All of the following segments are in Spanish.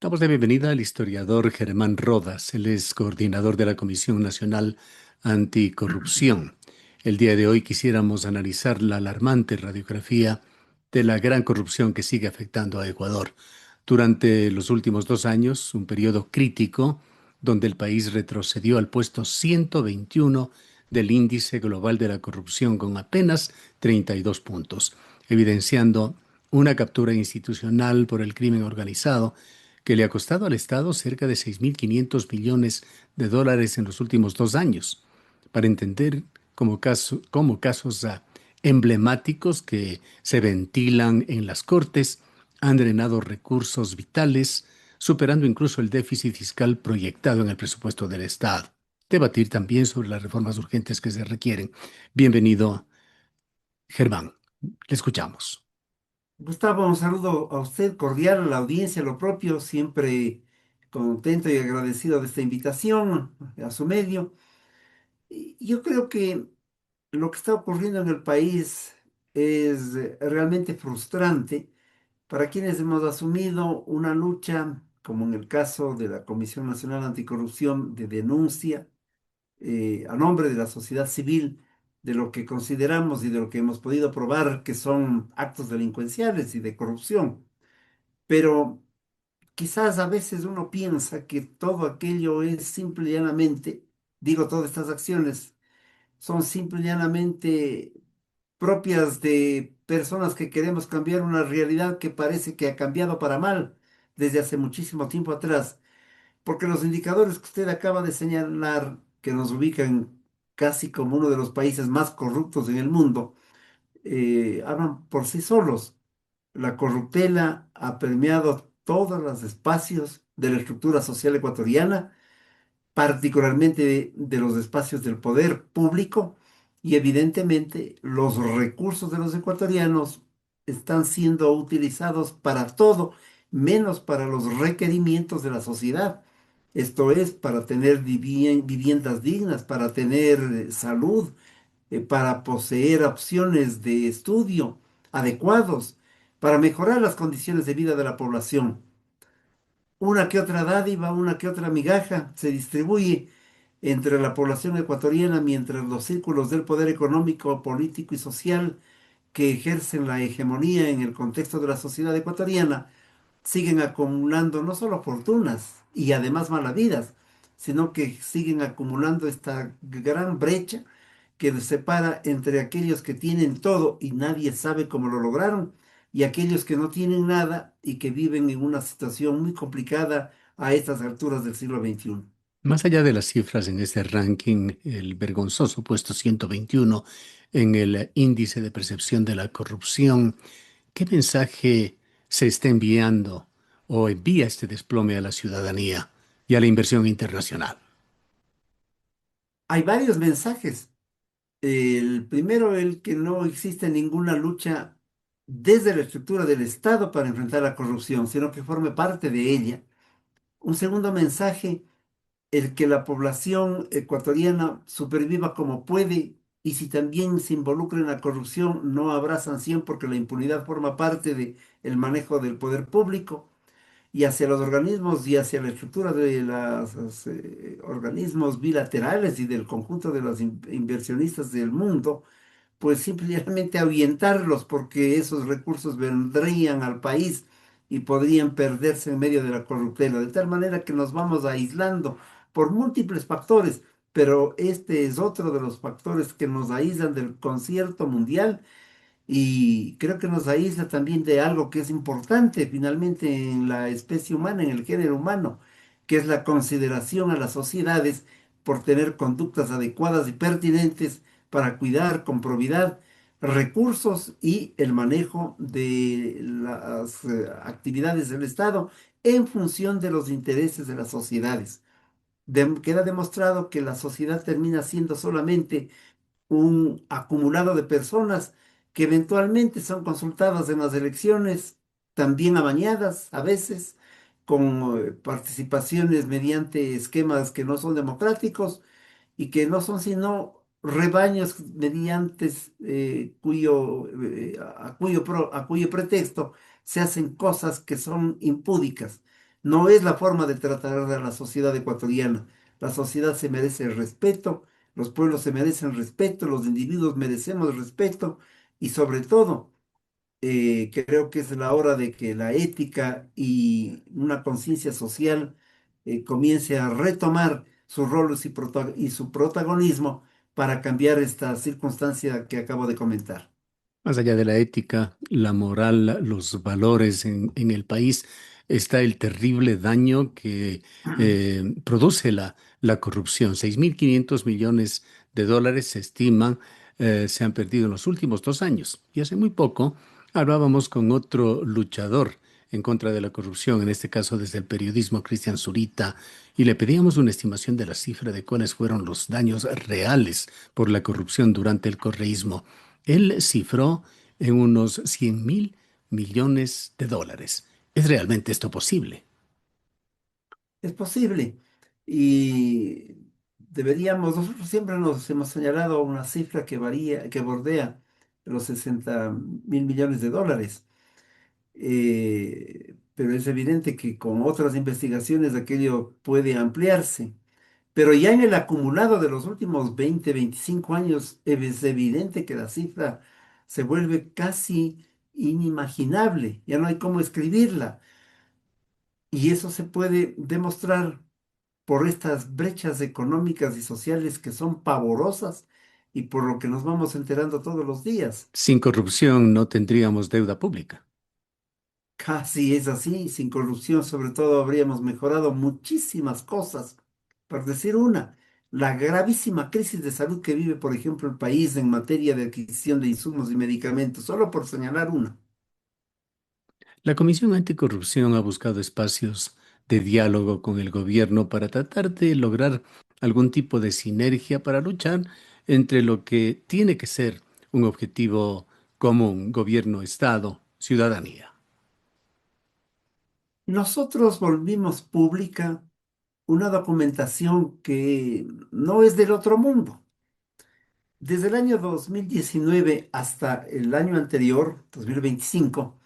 Damos la bienvenida al historiador Germán Rodas. Él es coordinador de la Comisión Nacional Anticorrupción. El día de hoy quisiéramos analizar la alarmante radiografía de la gran corrupción que sigue afectando a Ecuador. Durante los últimos 2 años, un periodo crítico donde el país retrocedió al puesto 121 del índice global de la corrupción con apenas 32 puntos, evidenciando una captura institucional por el crimen organizado que le ha costado al Estado cerca de 6.500 millones de dólares en los últimos 2 años. Para entender como casos emblemáticos que se ventilan en las Cortes, han drenado recursos vitales, superando incluso el déficit fiscal proyectado en el presupuesto del Estado. Debatir también sobre las reformas urgentes que se requieren. Bienvenido, Germán. Le escuchamos. Gustavo, un saludo a usted, cordial, a la audiencia, lo propio, siempre contento y agradecido de esta invitación a su medio. Y yo creo que lo que está ocurriendo en el país es realmente frustrante para quienes hemos asumido una lucha, como en el caso de la Comisión Nacional Anticorrupción, de denuncia a nombre de la sociedad civil de lo que consideramos y de lo que hemos podido probar que son actos delincuenciales y de corrupción. Pero quizás a veces uno piensa que todo aquello es simple y llanamente, digo, todas estas acciones son simple y llanamente propias de personas que queremos cambiar una realidad que parece que ha cambiado para mal desde hace muchísimo tiempo atrás, porque los indicadores que usted acaba de señalar, que nos ubican casi como uno de los países más corruptos en el mundo, hablan por sí solos. La corruptela ha permeado todos los espacios de la estructura social ecuatoriana, particularmente de los espacios del poder público, y evidentemente los recursos de los ecuatorianos están siendo utilizados para todo, menos para los requerimientos de la sociedad. Esto es, para tener viviendas dignas, para tener salud, para poseer opciones de estudio adecuados, para mejorar las condiciones de vida de la población. Una que otra dádiva, una que otra migaja se distribuye entre la población ecuatoriana mientras los círculos del poder económico, político y social que ejercen la hegemonía en el contexto de la sociedad ecuatoriana siguen acumulando no solo fortunas y además malavidas, sino que siguen acumulando esta gran brecha que separa entre aquellos que tienen todo y nadie sabe cómo lo lograron y aquellos que no tienen nada y que viven en una situación muy complicada a estas alturas del siglo XXI. Más allá de las cifras en este ranking, el vergonzoso puesto 121 en el índice de percepción de la corrupción, ¿qué mensaje se está enviando o envía este desplome a la ciudadanía y a la inversión internacional? Hay varios mensajes. El primero, el que no existe ninguna lucha desde la estructura del Estado para enfrentar la corrupción, sino que forme parte de ella. Un segundo mensaje, el que la población ecuatoriana superviva como puede y si también se involucra en la corrupción no habrá sanción porque la impunidad forma parte del manejo del poder público y hacia los organismos y hacia la estructura de los organismos bilaterales y del conjunto de los inversionistas del mundo, pues simplemente ahuyentarlos porque esos recursos vendrían al país y podrían perderse en medio de la corruptela, de tal manera que nos vamos aislando por múltiples factores, pero este es otro de los factores que nos aíslan del concierto mundial y creo que nos aísla también de algo que es importante finalmente en la especie humana, en el género humano, que es la consideración a las sociedades por tener conductas adecuadas y pertinentes para cuidar con probidad recursos y el manejo de las actividades del Estado en función de los intereses de las sociedades. Queda demostrado que la sociedad termina siendo solamente un acumulado de personas que eventualmente son consultadas en las elecciones, también amañadas a veces, con participaciones mediante esquemas que no son democráticos y que no son sino rebaños mediante a cuyo pretexto se hacen cosas que son impúdicas. No es la forma de tratar a la sociedad ecuatoriana. La sociedad se merece el respeto, los pueblos se merecen respeto, los individuos merecemos respeto y sobre todo creo que es la hora de que la ética y una conciencia social comience a retomar sus roles y su protagonismo para cambiar esta circunstancia que acabo de comentar. Más allá de la ética, la moral, los valores en el país, está el terrible daño que produce la corrupción. 6.500 millones de dólares se estiman se han perdido en los últimos 2 años. Y hace muy poco hablábamos con otro luchador en contra de la corrupción, en este caso desde el periodismo, Cristian Zurita, y le pedíamos una estimación de la cifra de cuáles fueron los daños reales por la corrupción durante el correísmo. Él cifró en unos 100.000 millones de dólares. ¿Es realmente esto posible? Es posible y nosotros siempre nos hemos señalado una cifra que varía, que bordea los 60.000 millones de dólares. Pero es evidente que con otras investigaciones aquello puede ampliarse. Pero ya en el acumulado de los últimos 20, 25 años, es evidente que la cifra se vuelve casi inimaginable, ya no hay cómo escribirla. Y eso se puede demostrar por estas brechas económicas y sociales que son pavorosas y por lo que nos vamos enterando todos los días. Sin corrupción no tendríamos deuda pública. Casi es así, sin corrupción sobre todo habríamos mejorado muchísimas cosas. Por decir una, la gravísima crisis de salud que vive, por ejemplo, el país en materia de adquisición de insumos y medicamentos, solo por señalar una. La Comisión Anticorrupción ha buscado espacios de diálogo con el gobierno para tratar de lograr algún tipo de sinergia para luchar entre lo que tiene que ser un objetivo común, gobierno, Estado, ciudadanía. Nosotros volvimos pública una documentación que no es del otro mundo. Desde el año 2019 hasta el año anterior, 2025,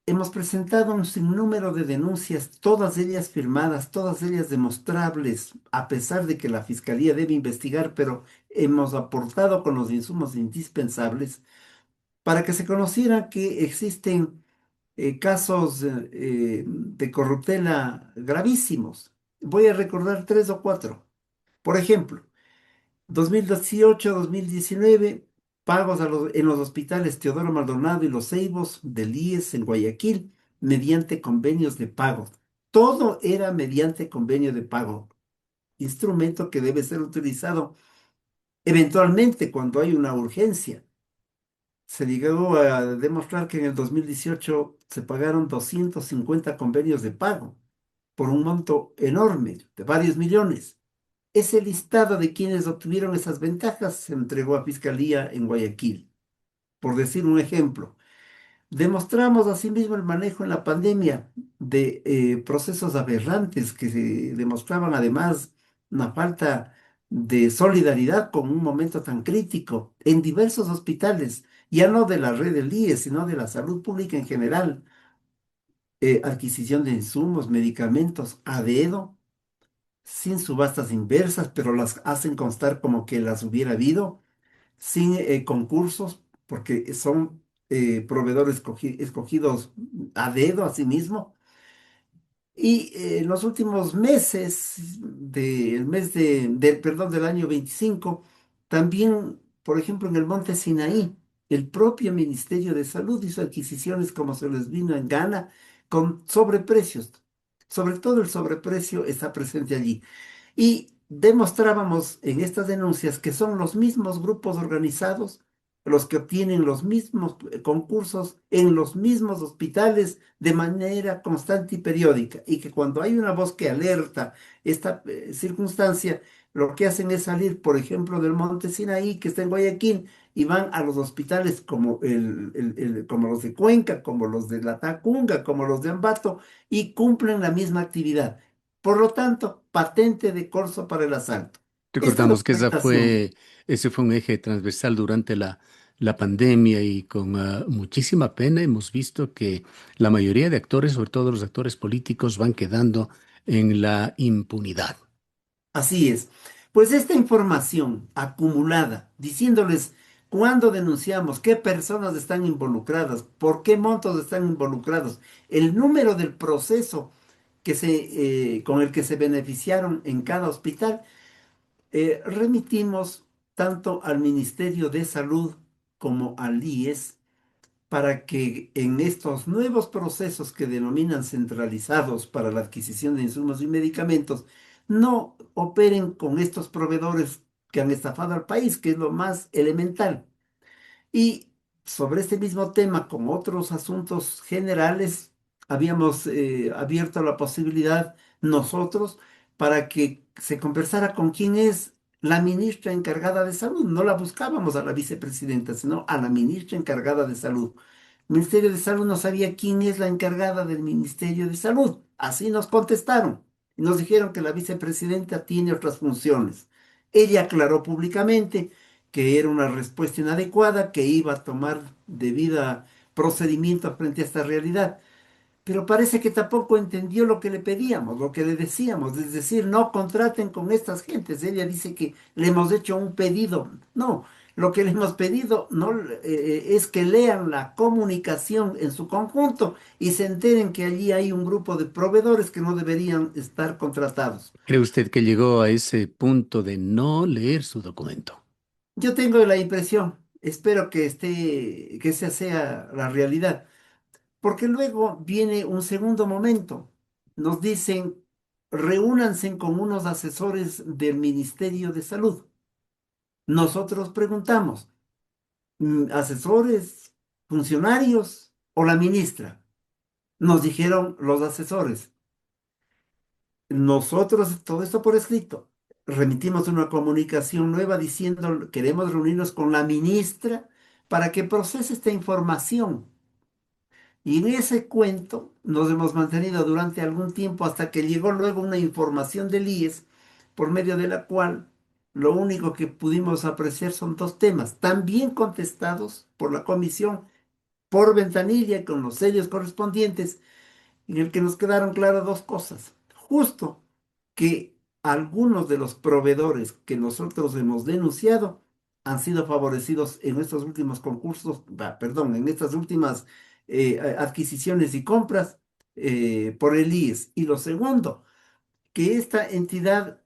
hemos presentado un sinnúmero de denuncias, todas ellas firmadas, todas ellas demostrables, a pesar de que la Fiscalía debe investigar, pero hemos aportado con los insumos indispensables para que se conociera que existen casos de corruptela gravísimos. Voy a recordar tres o cuatro. Por ejemplo, 2018, 2019, pagos en los hospitales Teodoro Maldonado y Los Ceibos del IES en Guayaquil mediante convenios de pago. Todo era mediante convenio de pago, instrumento que debe ser utilizado eventualmente cuando hay una urgencia. Se llegó a demostrar que en el 2018 se pagaron 250 convenios de pago por un monto enorme, de varios millones. Ese listado de quienes obtuvieron esas ventajas se entregó a Fiscalía en Guayaquil. Por decir un ejemplo, demostramos asimismo el manejo en la pandemia de procesos aberrantes que se demostraban además una falta de solidaridad con un momento tan crítico en diversos hospitales, ya no de la red del IE, sino de la salud pública en general, adquisición de insumos, medicamentos a dedo sin subastas inversas, pero las hacen constar como que las hubiera habido, sin concursos, porque son proveedores escogidos a dedo a sí mismo. Y en los últimos meses perdón, del año 25, también, por ejemplo, en el Monte Sinaí, el propio Ministerio de Salud hizo adquisiciones como se les vino en gana con sobreprecios. Sobre todo el sobreprecio está presente allí. Y demostrábamos en estas denuncias que son los mismos grupos organizados los que obtienen los mismos concursos en los mismos hospitales de manera constante y periódica, y que cuando hay una voz que alerta esta circunstancia, lo que hacen es salir, por ejemplo, del Monte Sinaí, que está en Guayaquil, y van a los hospitales como, como los de Cuenca, como los de La Tacunga, como los de Ambato, y cumplen la misma actividad. Por lo tanto, patente de corso para el asalto. Esta Recordamos que documentación, ese fue un eje transversal durante la la pandemia y con muchísima pena hemos visto que la mayoría de actores, sobre todo los actores políticos, van quedando en la impunidad. Así es. Pues esta información acumulada, diciéndoles cuándo denunciamos, qué personas están involucradas, por qué montos están involucrados, el número del proceso con el que se beneficiaron en cada hospital, remitimos tanto al Ministerio de Salud como al IES para que en estos nuevos procesos que denominan centralizados para la adquisición de insumos y medicamentos, no operen con estos proveedores que han estafado al país, que es lo más elemental. Y sobre este mismo tema, como otros asuntos generales, habíamos abierto la posibilidad nosotros para que se conversara con quién es la ministra encargada de salud. No la buscábamos a la vicepresidenta, sino a la ministra encargada de salud. El Ministerio de Salud no sabía quién es la encargada del Ministerio de Salud. Así nos contestaron. Y nos dijeron que la vicepresidenta tiene otras funciones. Ella aclaró públicamente que era una respuesta inadecuada, que iba a tomar debida procedimiento frente a esta realidad. Pero parece que tampoco entendió lo que le pedíamos, lo que le decíamos, es decir, no contraten con estas gentes. Ella dice que le hemos hecho un pedido. No, lo que le hemos pedido no, es que lean la comunicación en su conjunto y se enteren que allí hay un grupo de proveedores que no deberían estar contratados. ¿Cree usted que llegó a ese punto de no leer su documento? Yo tengo la impresión, espero que esa sea la realidad. Porque luego viene un segundo momento. Nos dicen, reúnanse con unos asesores del Ministerio de Salud. Nosotros preguntamos, ¿asesores, funcionarios o la ministra? Nos dijeron los asesores. Nosotros, todo esto por escrito, remitimos una comunicación nueva diciendo, queremos reunirnos con la ministra para que procese esta información. Y en ese cuento nos hemos mantenido durante algún tiempo hasta que llegó luego una información del IES por medio de la cual lo único que pudimos apreciar son dos temas, también contestados por la comisión por ventanilla y con los sellos correspondientes, en el que nos quedaron claras dos cosas. Justo que algunos de los proveedores que nosotros hemos denunciado han sido favorecidos en estos últimos concursos, perdón, en estas últimas adquisiciones y compras por el IES. Y lo segundo, que esta entidad,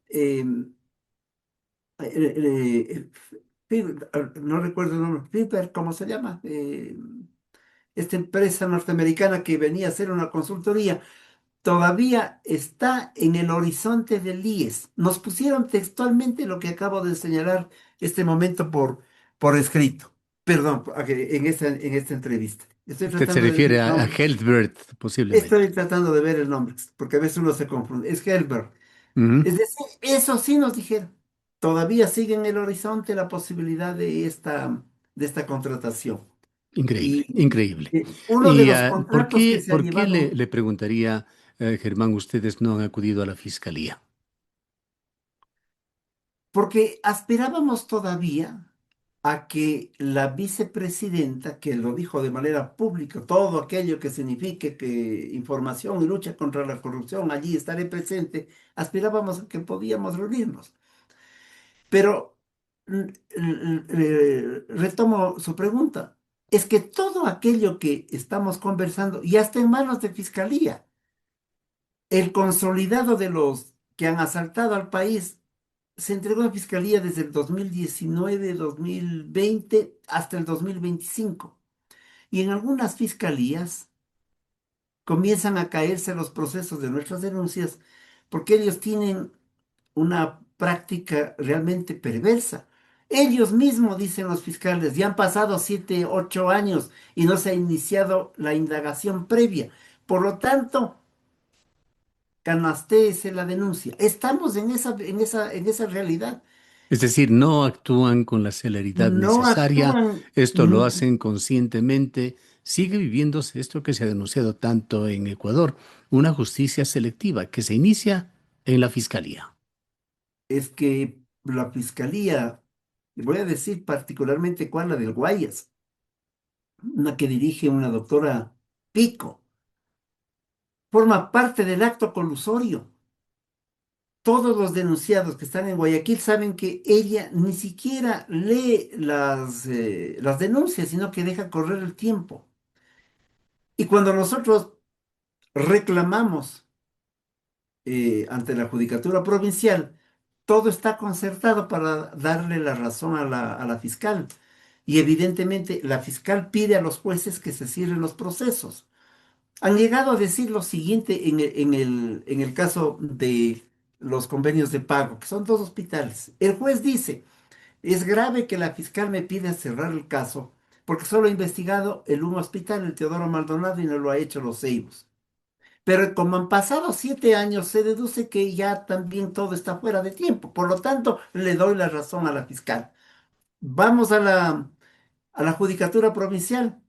no recuerdo el nombre, Flipper, ¿cómo se llama? Esta empresa norteamericana que venía a hacer una consultoría, todavía está en el horizonte del IES. Nos pusieron textualmente lo que acabo de señalar este momento por escrito. Perdón, en esta entrevista. Usted se refiere a Healthbird, posiblemente. Estoy tratando de ver el nombre, porque a veces uno se confunde. Es Helber. Ujú. Es decir, eso sí nos dijeron. Todavía sigue en el horizonte la posibilidad de esta contratación. Increíble, Y increíble. uno de ¿Y los por contratos que qué, se ha por qué le, llevado. le preguntaría, Germán, ustedes no han acudido a la fiscalía? Porque aspirábamos todavía a que la vicepresidenta, que lo dijo de manera pública, todo aquello que signifique que información y lucha contra la corrupción, allí estaré presente, aspirábamos a que podíamos reunirnos. Pero retomo su pregunta. Es que todo aquello que estamos conversando ya está en manos de fiscalía. El consolidado de los que han asaltado al país se entregó a Fiscalía desde el 2019, 2020 hasta el 2025. Y en algunas fiscalías comienzan a caerse los procesos de nuestras denuncias porque ellos tienen una práctica realmente perversa. Ellos mismos, dicen los fiscales, ya han pasado 7, 8 años y no se ha iniciado la indagación previa. Por lo tanto, canastéese la denuncia. Estamos en esa realidad. Es decir, no actúan con la celeridad No necesaria, actúan, esto lo hacen conscientemente. Sigue viviéndose esto que se ha denunciado tanto en Ecuador, una justicia selectiva que se inicia en la fiscalía. es que la fiscalía Y voy a decir particularmente cuál, la del Guayas, una que dirige una doctora Pico, forma parte del acto colusorio. Todos los denunciados que están en Guayaquil saben que ella ni siquiera lee las denuncias, sino que deja correr el tiempo. Y cuando nosotros reclamamos ante la Judicatura Provincial, todo está concertado para darle la razón a la fiscal. Y evidentemente la fiscal pide a los jueces que se cierren los procesos. Han llegado a decir lo siguiente en el caso de los convenios de pago, que son dos hospitales. El juez dice, es grave que la fiscal me pida cerrar el caso porque solo ha investigado el un hospital, el Teodoro Maldonado, y no lo ha hecho los CEIBOS. Pero como han pasado 7 años, se deduce que ya también todo está fuera de tiempo. Por lo tanto, le doy la razón a la fiscal. Vamos a la Judicatura Provincial.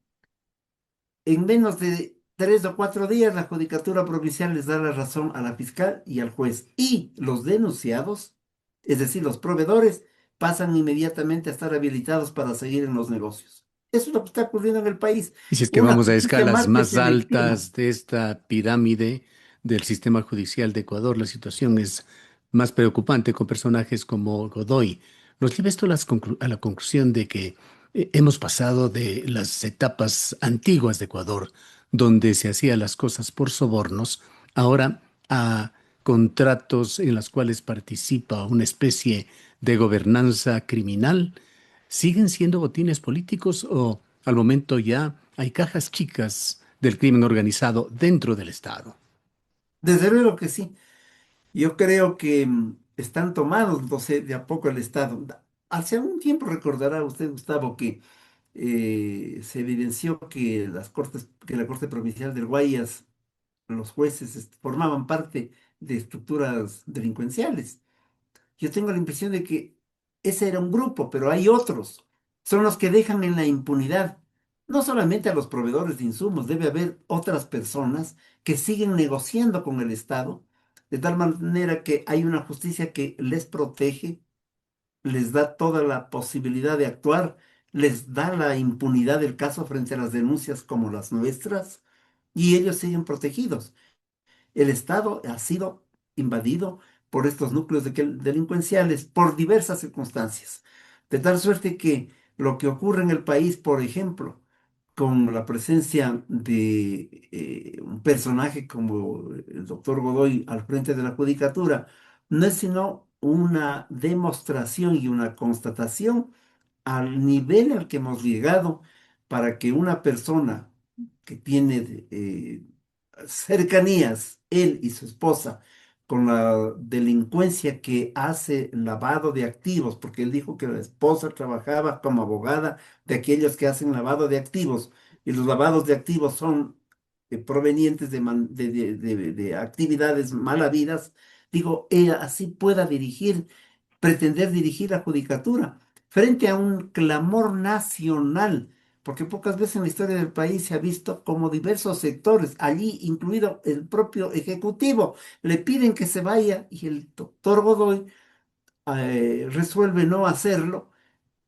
En menos de 3 o 4 días, la Judicatura Provincial les da la razón a la fiscal y al juez. Y los denunciados, es decir, los proveedores, pasan inmediatamente a estar habilitados para seguir en los negocios. Eso es lo que está ocurriendo en el país. Y si es que Una vamos a justicia escalas más que más selectiva. altas de esta pirámide del sistema judicial de Ecuador, la situación es más preocupante con personajes como Godoy. Nos lleva esto a a la conclusión de que hemos pasado de las etapas antiguas de Ecuador, donde se hacían las cosas por sobornos, ahora a contratos en los cuales participa una especie de gobernanza criminal. ¿Siguen siendo botines políticos o al momento ya hay cajas chicas del crimen organizado dentro del Estado? Desde luego que sí. Yo creo que están tomados, no sé, de a poco el Estado. Hace algún tiempo recordará usted, Gustavo, que se evidenció que que la Corte Provincial del Guayas, los jueces formaban parte de estructuras delincuenciales. Yo tengo la impresión de que ese era un grupo, pero hay otros. Son los que dejan en la impunidad. No solamente a los proveedores de insumos, debe haber otras personas que siguen negociando con el Estado, de tal manera que hay una justicia que les protege, les da toda la posibilidad de actuar, les da la impunidad del caso frente a las denuncias como las nuestras, y ellos siguen protegidos. El Estado ha sido invadido por estos núcleos delincuenciales por diversas circunstancias, de tal suerte que lo que ocurre en el país, por ejemplo, con la presencia de un personaje como el doctor Godoy al frente de la judicatura, no es sino una demostración y una constatación al nivel al que hemos llegado para que una persona que tiene cercanías, él y su esposa, con la delincuencia que hace lavado de activos, porque él dijo que la esposa trabajaba como abogada de aquellos que hacen lavado de activos, y los lavados de activos son provenientes de actividades mal habidas, digo, ella así pueda pretender dirigir la judicatura frente a un clamor nacional, porque pocas veces en la historia del país se ha visto como diversos sectores, allí incluido el propio ejecutivo, le piden que se vaya y el doctor Godoy resuelve no hacerlo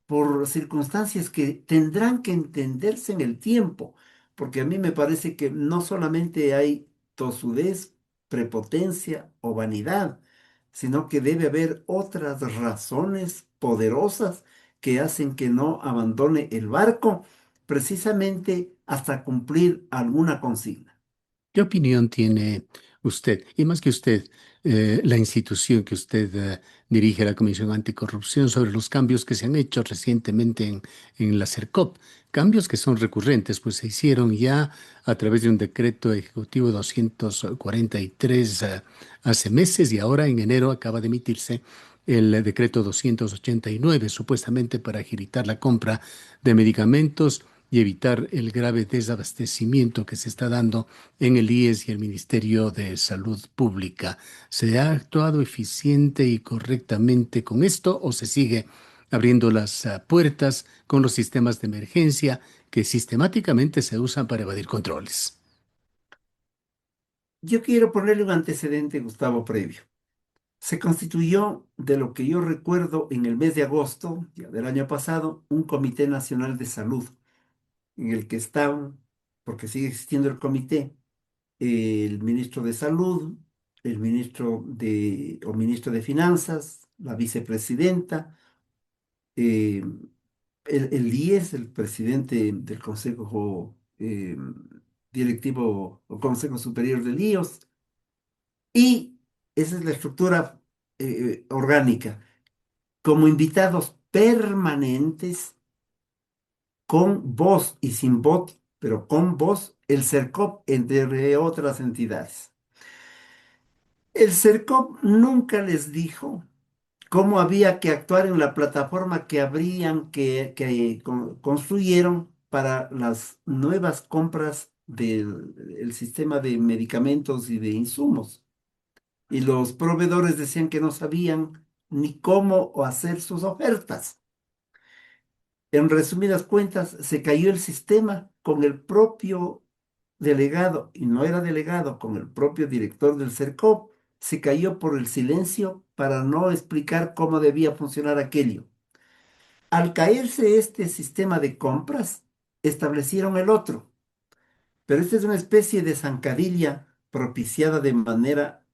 por circunstancias que tendrán que entenderse en el tiempo, porque a mí me parece que no solamente hay tosudez, prepotencia o vanidad, sino que debe haber otras razones poderosas que hacen que no abandone el barco precisamente hasta cumplir alguna consigna. ¿Qué opinión tiene usted? Y más que usted, la institución que usted dirige, la Comisión Anticorrupción, sobre los cambios que se han hecho recientemente en la CERCOP. Cambios que son recurrentes, pues se hicieron ya a través de un decreto ejecutivo 243 hace meses y ahora en enero acaba de emitirse el decreto 289, supuestamente para agilitar la compra de medicamentos y evitar el grave desabastecimiento que se está dando en el IES y el Ministerio de Salud Pública. ¿Se ha actuado eficiente y correctamente con esto o se sigue abriendo las puertas con los sistemas de emergencia que sistemáticamente se usan para evadir controles? Yo quiero ponerle un antecedente, Gustavo, previo. Se constituyó, de lo que yo recuerdo, en el mes de agosto ya del año pasado, un Comité Nacional de Salud, en el que estaban, porque sigue existiendo el comité, el ministro de Salud, el ministro de Finanzas, la vicepresidenta, eh, el IES, el presidente del Consejo Directivo o Consejo Superior del IOS, y esa es la estructura orgánica, como invitados permanentes, con voz y sin voto, pero con voz, el CERCOP, entre otras entidades. El CERCOP nunca les dijo cómo había que actuar en la plataforma que construyeron para las nuevas compras del sistema de medicamentos y de insumos. Y los proveedores decían que no sabían ni cómo hacer sus ofertas. En resumidas cuentas, se cayó el sistema con el propio delegado, y no era delegado, con el propio director del CERCOP. Se cayó por el silencio para no explicar cómo debía funcionar aquello. Al caerse este sistema de compras, establecieron el otro, pero esta es una especie de zancadilla propiciada de manera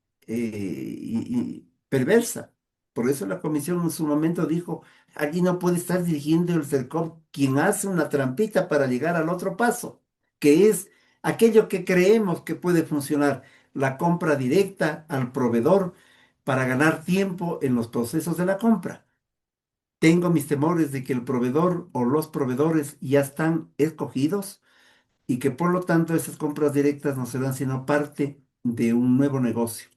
perversa. Por eso la comisión en su momento dijo, aquí no puede estar dirigiendo el CERCOP quien hace una trampita para llegar al otro paso, que es aquello que creemos que puede funcionar, la compra directa al proveedor para ganar tiempo en los procesos de la compra. Tengo mis temores de que el proveedor o los proveedores ya están escogidos y que por lo tanto esas compras directas no serán sino parte de un nuevo negocio.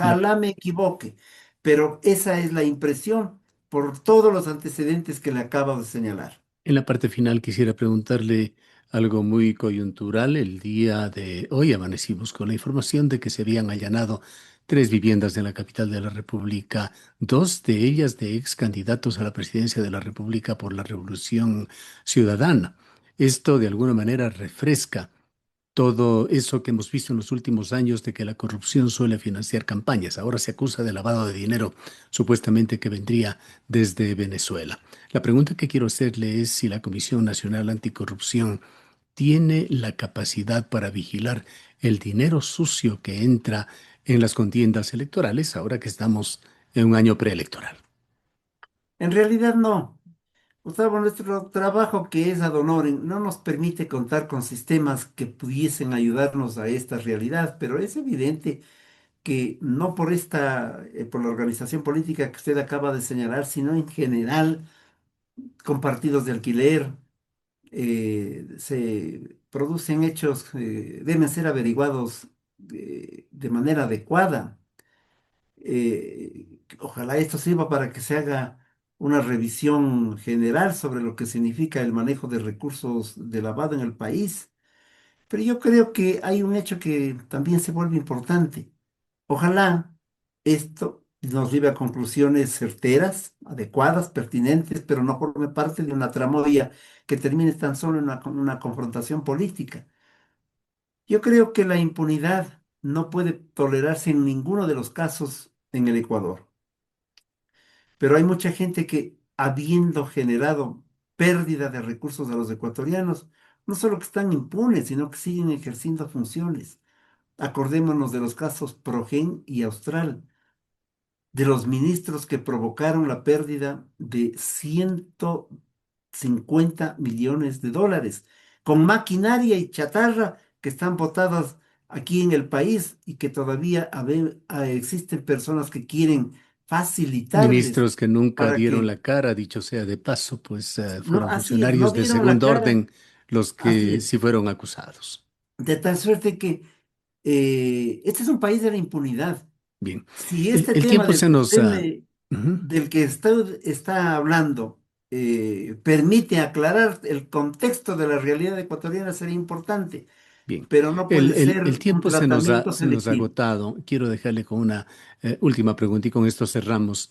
La- Ojalá me equivoque, pero esa es la impresión por todos los antecedentes que le acabo de señalar. en la parte final quisiera preguntarle algo muy coyuntural. El día de hoy amanecimos con la información de que se habían allanado tres viviendas en la capital de la República, dos de ellas de ex candidatos a la presidencia de la República por la Revolución Ciudadana. Esto de alguna manera refresca todo eso que hemos visto en los últimos años de que la corrupción suele financiar campañas. Ahora se acusa de lavado de dinero, supuestamente que vendría desde Venezuela. La pregunta que quiero hacerle es si la Comisión Nacional Anticorrupción tiene la capacidad para vigilar el dinero sucio que entra en las contiendas electorales, ahora que estamos en un año preelectoral. En realidad no. Gustavo, nuestro trabajo, que es ad honorem, no nos permite contar con sistemas que pudiesen ayudarnos a esta realidad, pero es evidente que no por por la organización política que usted acaba de señalar, sino en general, con partidos de alquiler, se producen hechos que deben ser averiguados de manera adecuada. Ojalá esto sirva para que se haga una revisión general sobre lo que significa el manejo de recursos de lavado en el país. Pero yo creo que hay un hecho que también se vuelve importante. Ojalá esto nos lleve a conclusiones certeras, adecuadas, pertinentes, pero no forme parte de una tramoya que termine tan solo en una confrontación política. Yo creo que la impunidad no puede tolerarse en ninguno de los casos en el Ecuador, pero hay mucha gente que, habiendo generado pérdida de recursos a los ecuatorianos, no solo que están impunes, sino que siguen ejerciendo funciones. Acordémonos de los casos Progen y Austral, de los ministros que provocaron la pérdida de 150 millones de dólares, con maquinaria y chatarra que están botadas aquí en el país y que todavía existen personas que quieren facilitarles Ministros que nunca para dieron que, la cara, dicho sea de paso, pues no, fueron así es, no funcionarios de dieron la segundo cara, orden los así que es, sí fueron acusados. de tal suerte que este es un país de la impunidad. Bien, Si el, este el tema tiempo del se que nos... usted del que usted está hablando permite aclarar el contexto de la realidad ecuatoriana, sería importante, bien, pero no el, puede el- ser el un tiempo tratamiento se nos ha selectivo. agotado. Quiero dejarle con una última pregunta y con esto cerramos.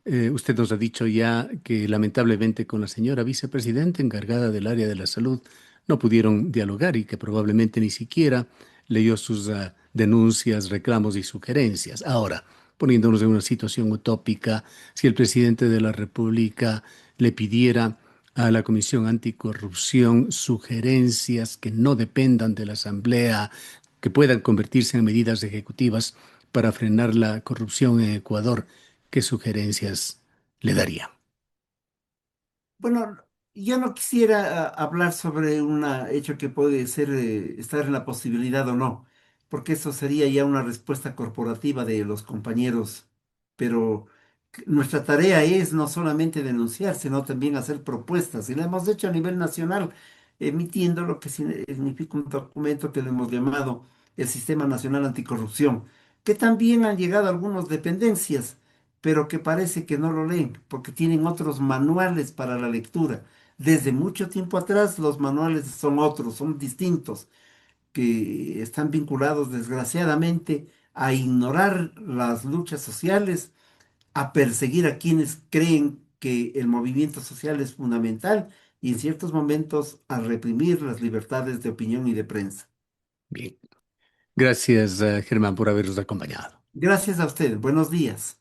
Usted nos ha dicho ya que lamentablemente con la señora vicepresidenta encargada del área de la salud no pudieron dialogar y que probablemente ni siquiera leyó sus denuncias, reclamos y sugerencias. Ahora, poniéndonos en una situación utópica, si el presidente de la República le pidiera a la Comisión Anticorrupción sugerencias que no dependan de la Asamblea, que puedan convertirse en medidas ejecutivas para frenar la corrupción en Ecuador, ¿qué sugerencias le daría? Bueno, yo no quisiera hablar sobre un hecho que puede ser, estar en la posibilidad o no, porque eso sería ya una respuesta corporativa de los compañeros, pero nuestra tarea es no solamente denunciar, sino también hacer propuestas, y lo hemos hecho a nivel nacional, emitiendo lo que significa un documento que le hemos llamado el Sistema Nacional Anticorrupción, que también han llegado algunas dependencias pero que parece que no lo leen, porque tienen otros manuales para la lectura. Desde mucho tiempo atrás los manuales son otros, son distintos, que están vinculados desgraciadamente a ignorar las luchas sociales, a perseguir a quienes creen que el movimiento social es fundamental y en ciertos momentos a reprimir las libertades de opinión y de prensa. Bien, gracias, Germán, por habernos acompañado. Gracias a usted. Buenos días.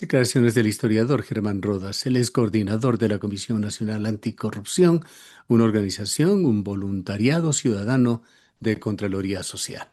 Declaraciones del historiador Germán Rodas. Él es coordinador de la Comisión Nacional Anticorrupción, una organización, un voluntariado ciudadano de Contraloría Social.